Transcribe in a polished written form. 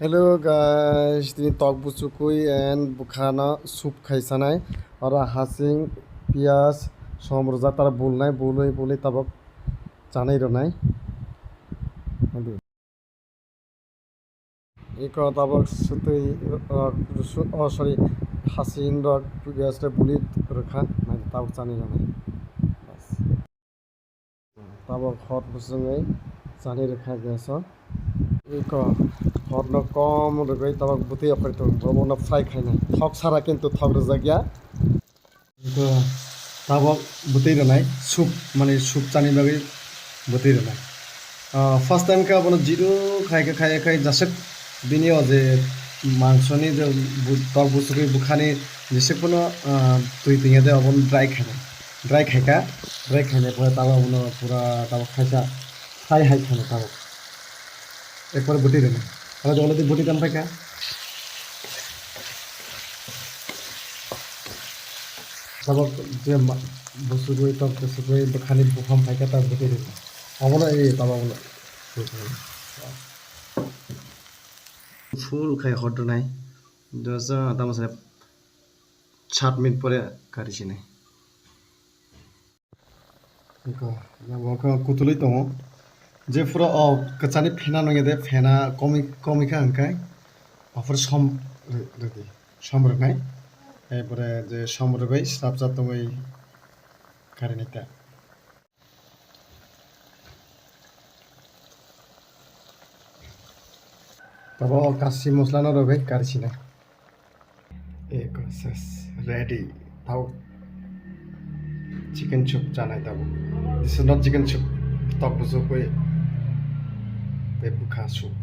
Hello guys, ini tok busukui and bukhana soup khaisanai और हासिं पियाज समरजा तार बुलनाय बुलै बुलै tabok janai ronai iko tabok sutui sorry hasin rok पियाज रे बुली रखा नाय tabok janai ronai tabok hot busungai janai rokha geso iko hot no kom rogai tabok buti opari to bono fry khainai thok sara kintu thok rojak ya iko tabok buti ronai soup mane soup chani bagai buti ronai first time ka bono jiru khai jasek bini oje mangsoni je tok busukui bukhani jese kono tui tinge de obon dry khaika dry khaine pore tabok bono pura tabok khaisa fry hai khane tabok একবার বুটি দেন তাহলে জলদি বুটি দাম পাইকা তারপর যে বস্তুগুলো তো বস্তুগুলো খালি বুখাম পাইকা তার বুটি দেন অবলা এই বাবা বলা ফুল খাই হট নাই দশা দাম আছে 7 মিনিট পরে কাটিছি নাই কুতুলাই দङ जे पुरा कचानि फेना नङे दे फेना कमिका हंखाय अफर सम रेदि सम रनाय एपरे जे सम रबाय स्राब जातमै कारिनिता तब काशी मसला न रबाय कारिसिना एक सस रेडी ताव चिकन चुप जानाय ताव दिस इज नॉट चिकन चुप तब बुझो कोइ Buka soup.